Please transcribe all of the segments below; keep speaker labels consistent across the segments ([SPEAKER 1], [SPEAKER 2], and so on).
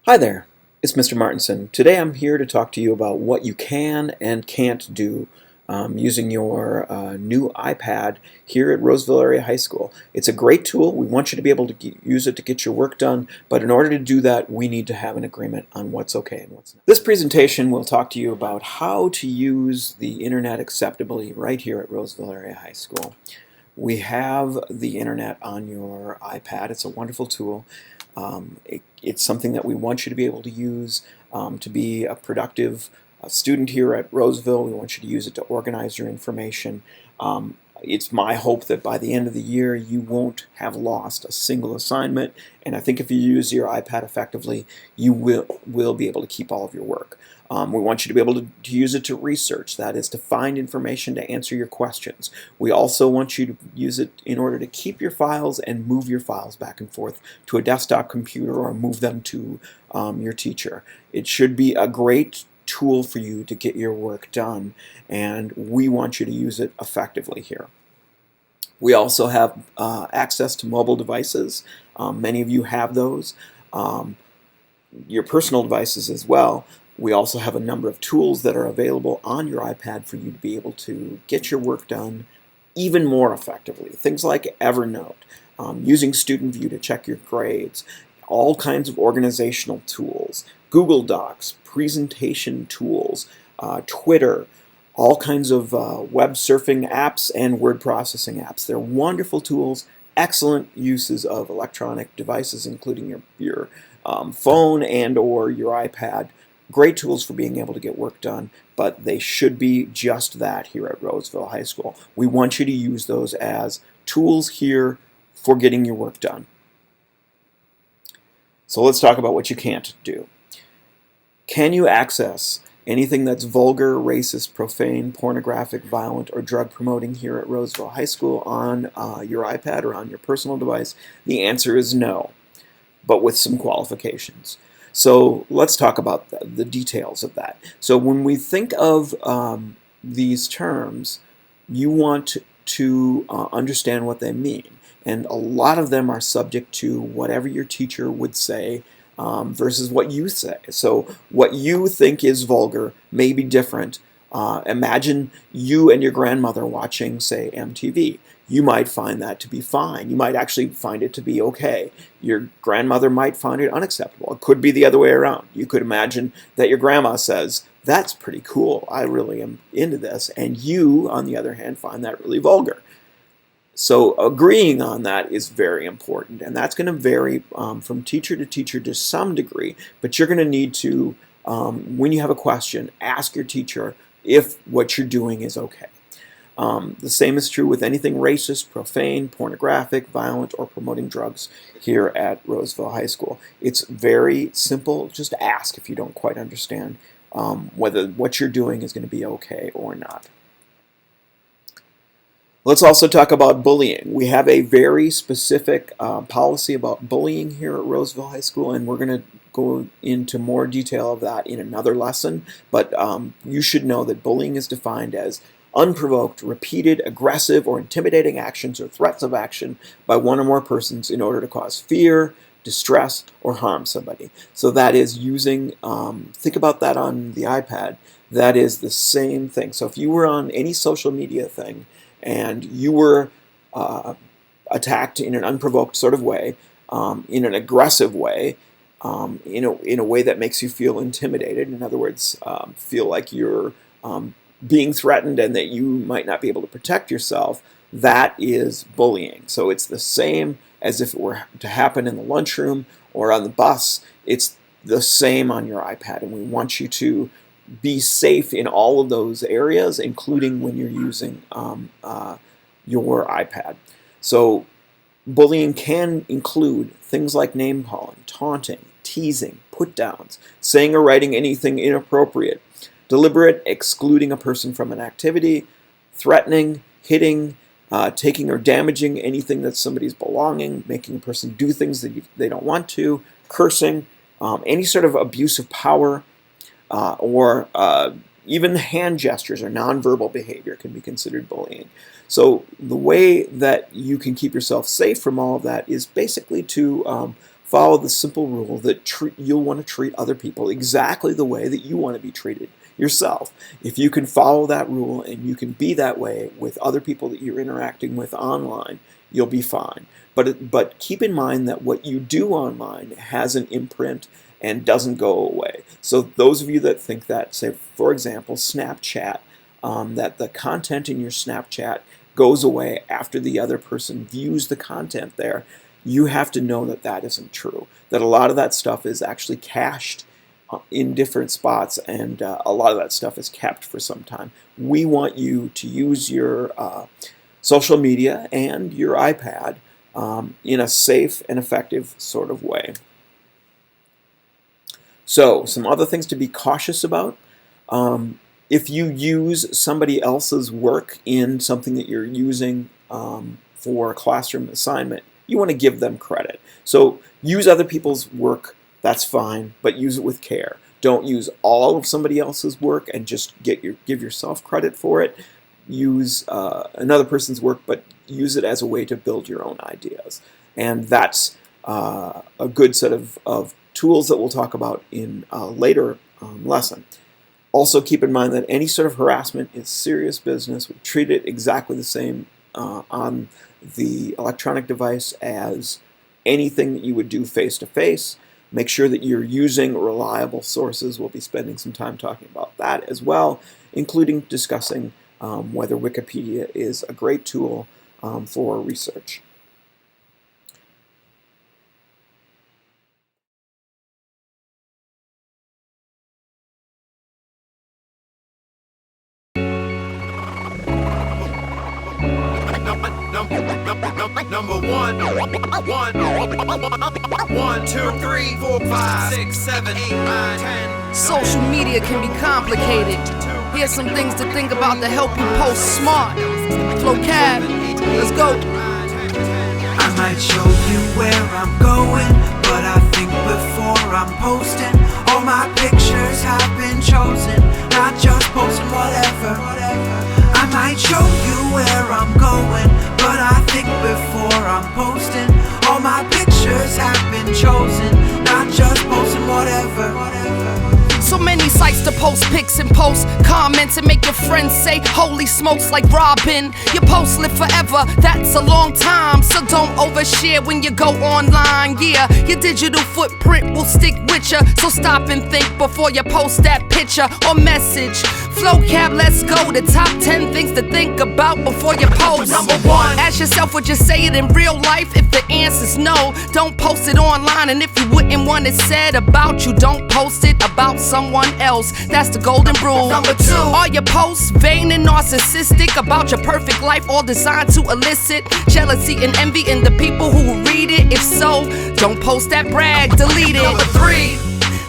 [SPEAKER 1] Hi there, it's Mr. Martinson. Today I'm here to talk to you about what you can and can't do using your new iPad here at Roseville Area High School. It's a great tool. We want you to be able to use it to get your work done, but in order to do that, we need to have an agreement on what's okay and what's not. This presentation will talk to you about how to use the internet acceptably right here at Roseville Area High School. We have the internet on your iPad. It's a wonderful tool. It's something that we want you to be able to use to be a productive student here at Roseville. We want you to use it to organize your information. It's my hope that by the end of the year you won't have lost a single assignment, and I think if you use your iPad effectively, you will be able to keep all of your work. We want you to be able to use it to research, that is, to find information to answer your questions. We also want you to use it in order to keep your files and move your files back and forth to a desktop computer or move them to your teacher. It should be a great tool for you to get your work done, and we want you to use it effectively here. We also have access to mobile devices. Many of you have those. Your personal devices as well. We also have a number of tools that are available on your iPad for you to be able to get your work done even more effectively. Things like Evernote, using Student View to check your grades, all kinds of organizational tools, Google Docs, presentation tools, Twitter, all kinds of web surfing apps and word processing apps. They're wonderful tools, excellent uses of electronic devices, including your phone and or your iPad. Great tools for being able to get work done, but they should be just that here at Roseville High School. We want you to use those as tools here for getting your work done. So let's talk about what you can't do. Can you access anything that's vulgar, racist, profane, pornographic, violent, or drug promoting here at Roseville High School on your iPad or on your personal device? The answer is no, but with some qualifications. So let's talk about the details of that. So when we think of these terms, you want to understand what they mean. And a lot of them are subject to whatever your teacher would say versus what you say. So what you think is vulgar may be different. Imagine you and your grandmother watching, say, MTV. You might find that to be fine. You might actually find it to be okay. Your grandmother might find it unacceptable. It could be the other way around. You could imagine that your grandma says, "That's pretty cool. I really am into this." And you, on the other hand, find that really vulgar. So agreeing on that is very important, and that's going to vary from teacher to teacher to some degree, but you're going to need to, when you have a question, ask your teacher if what you're doing is okay. The same is true with anything racist, profane, pornographic, violent, or promoting drugs here at Roseville High School. It's very simple. Just ask if you don't quite understand whether what you're doing is going to be okay or not. Let's also talk about bullying. We have a very specific policy about bullying here at Roseville High School, and we're going to go into more detail of that in another lesson, but you should know that bullying is defined as unprovoked, repeated, aggressive, or intimidating actions or threats of action by one or more persons in order to cause fear, distress, or harm somebody. So that is using, think about that on the iPad, that is the same thing. So if you were on any social media thing and you were attacked in an unprovoked sort of way, in an aggressive way, in a way that makes you feel intimidated, in other words, feel like you're being threatened and that you might not be able to protect yourself, that is bullying. So it's the same as if it were to happen in the lunchroom or on the bus. It's the same on your iPad, and we want you to be safe in all of those areas, including when you're using your iPad. So bullying can include things like name-calling, taunting, teasing, put-downs, saying or writing anything inappropriate, deliberate excluding a person from an activity, threatening, hitting, taking or damaging anything that's somebody's belonging, making a person do things that they don't want to, cursing, any sort of abuse of power, or even hand gestures or nonverbal behavior can be considered bullying. So the way that you can keep yourself safe from all of that is basically to follow the simple rule that you'll want to treat other people exactly the way that you want to be treated yourself. If you can follow that rule and you can be that way with other people that you're interacting with online, you'll be fine. But keep in mind that what you do online has an imprint and doesn't go away. So those of you that think that, say for example, Snapchat, that the content in your Snapchat goes away after the other person views the content there, you have to know that that isn't true. That a lot of that stuff is actually cached in different spots, and a lot of that stuff is kept for some time. We want you to use your social media and your iPad in a safe and effective sort of way. So, some other things to be cautious about. If you use somebody else's work in something that you're using for a classroom assignment, you want to give them credit. So use other people's work, that's fine, but use it with care. Don't use all of somebody else's work and just give yourself credit for it. Use another person's work, but use it as a way to build your own ideas. And that's a good set of tools that we'll talk about in a later lesson. Also keep in mind that any sort of harassment is serious business. We treat it exactly the same on the electronic device as anything that you would do face-to-face. Make sure that you're using reliable sources. We'll be spending some time talking about that as well, including discussing whether Wikipedia is a great tool for research.
[SPEAKER 2] Number 1, 2, 3, 4, 5, 6, 7, 8, 9, 10.
[SPEAKER 3] Social media can be complicated. Here's some things to think about to help you post smart. Flowcab, let's go.
[SPEAKER 4] I might show you where I'm going, but I think before I'm posting, all my pictures have been chosen, not just posting whatever. I might show you where I'm going, but I think before I'm posting, all my pictures have been chosen, not just posting whatever.
[SPEAKER 3] So many sites to post pics and post comments and make your friends say, holy smokes, like Robin. Your posts live forever, that's a long time. So don't overshare when you go online. Yeah, your digital footprint will stick with you. So stop and think before you post that picture or message. Flowcab, let's go. The top 10 things to think about before you post.
[SPEAKER 2] Number 1.
[SPEAKER 3] Ask yourself, would you say it in real life? If the answer's no, don't post it online. And if you wouldn't want it said about you, don't post it about someone else. That's the golden rule.
[SPEAKER 2] Number 2.
[SPEAKER 3] Are your posts vain and narcissistic about your perfect life, all designed to elicit jealousy and envy in the people who read it? If so, don't post that brag, delete it.
[SPEAKER 2] Number 3.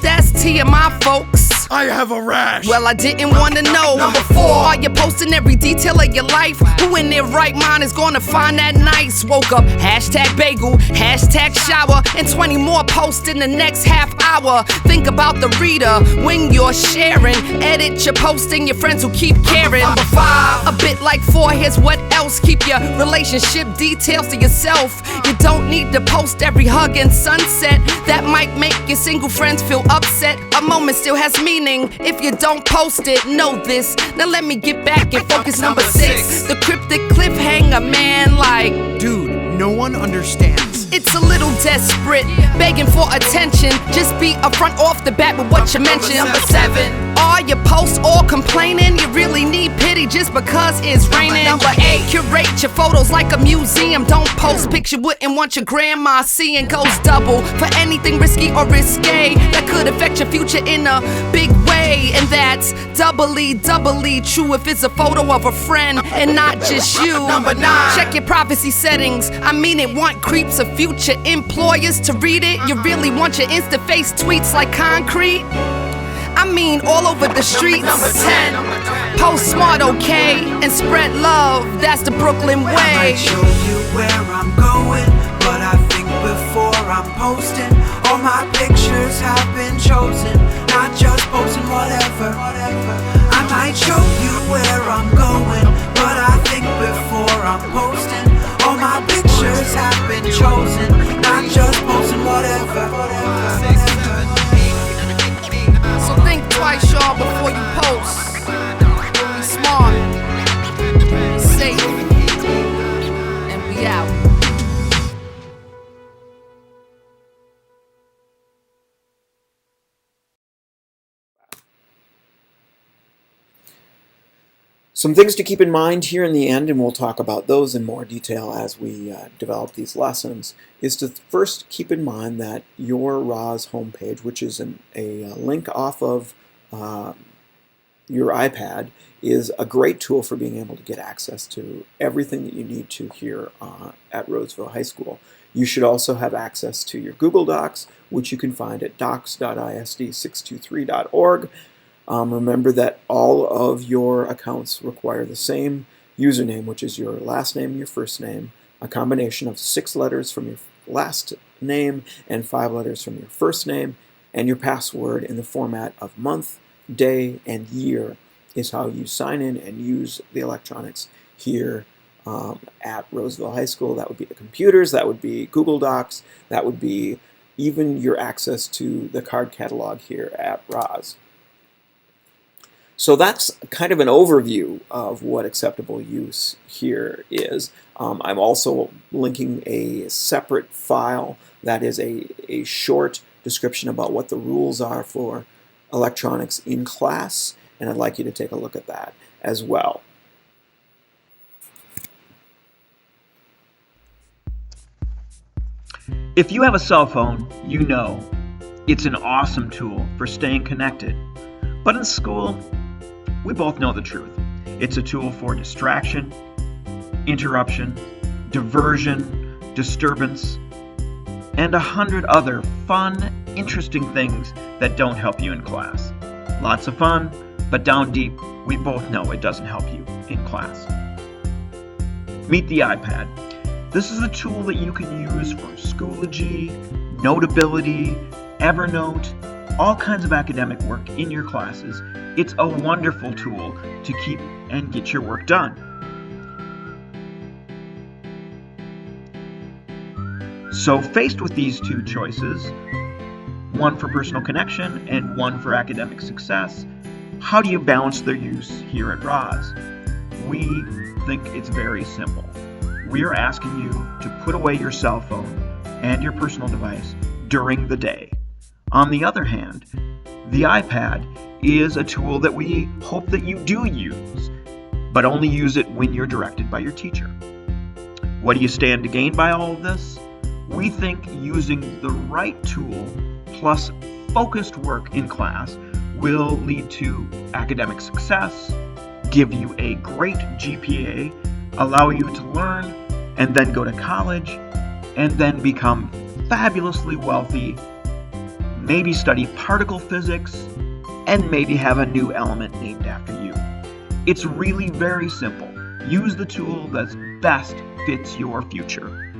[SPEAKER 3] That's TMI, folks.
[SPEAKER 2] I have a rash.
[SPEAKER 3] Well, I didn't wanna know.
[SPEAKER 2] Number 4.
[SPEAKER 3] Are you posting every detail of your life? Who in their right mind is gonna find that nice? Woke up, hashtag bagel, hashtag shower, and 20 more posts in the next half hour. Think about the reader when you're sharing. Edit your posting, your friends will keep caring.
[SPEAKER 2] Number 5.
[SPEAKER 3] A bit like 4, here's what else. Keep your relationship details to yourself. You don't need to post every hug and sunset. That might make your single friends feel upset. A moment still has meaning if you don't post it, know this. Now let me get back and focus. Number 6, the cryptic cliffhanger, man, like,
[SPEAKER 2] Dude, no one understands.
[SPEAKER 3] it's a little desperate, begging for attention. Just be upfront off the bat with what you mentioned.
[SPEAKER 2] Number 7.
[SPEAKER 3] Are your posts all complaining? You really need pity just because it's raining.
[SPEAKER 2] Number 8.
[SPEAKER 3] Curate your photos like a museum. Don't post pics you wouldn't want your grandma seeing. Goes double for anything risky or risque that could affect your future in a big way. And that's doubly true if it's a photo of a friend and not just you.
[SPEAKER 2] Number 9.
[SPEAKER 3] Check your privacy settings. I mean it, want creeps of future employers to read it? You really want your Insta-face tweets like concrete? I mean all over the streets.
[SPEAKER 2] Number 10.
[SPEAKER 3] Post smart, okay, and spread love. That's the Brooklyn
[SPEAKER 4] I
[SPEAKER 3] way.
[SPEAKER 4] might show you where I'm going, but I think before I'm posting, all my pictures have been chosen, not just posting whatever. I might show you where I'm going, but I think before I'm posting, all my pictures have been chosen, not just posting whatever.
[SPEAKER 3] So think twice, y'all, before you post. Be smart, be safe, and be out.
[SPEAKER 1] Some things to keep in mind here in the end, and we'll talk about those in more detail as we develop these lessons, is to first keep in mind that your RAHS homepage, which is a link off of your iPad, is a great tool for being able to get access to everything that you need to here at Roseville High School. You should also have access to your Google Docs, which you can find at docs.isd623.org. Remember that all of your accounts require the same username, which is your last name and your first name, a combination of 6 letters from your last name and 5 letters from your first name, and your password in the format of month, day, and year is how you sign in and use the electronics here at Roseville High School. That would be the computers, that would be Google Docs, that would be even your access to the card catalog here at RAHS. So that's kind of an overview of what acceptable use here is. I'm also linking a separate file that is a short description about what the rules are for electronics in class, and I'd like you to take a look at that as well.
[SPEAKER 5] If you have a cell phone, you know it's an awesome tool for staying connected. But in school, we both know the truth. It's a tool for distraction, interruption, diversion, disturbance, and 100 other fun, interesting things that don't help you in class. Lots of fun, but down deep, we both know it doesn't help you in class. Meet the iPad. This is a tool that you can use for Schoology, Notability, Evernote, all kinds of academic work in your classes. It's a wonderful tool to keep and get your work done. So faced with these two choices, one for personal connection and one for academic success, how do you balance their use here at RAHS? We think it's very simple. We are asking you to put away your cell phone and your personal device during the day. On the other hand, the iPad is a tool that we hope that you do use, but only use it when you're directed by your teacher. What do you stand to gain by all of this? We think using the right tool plus focused work in class will lead to academic success, give you a great GPA, allow you to learn and then go to college, and then become fabulously wealthy, maybe study particle physics, and maybe have a new element named after you. It's really very simple. Use the tool that best fits your future.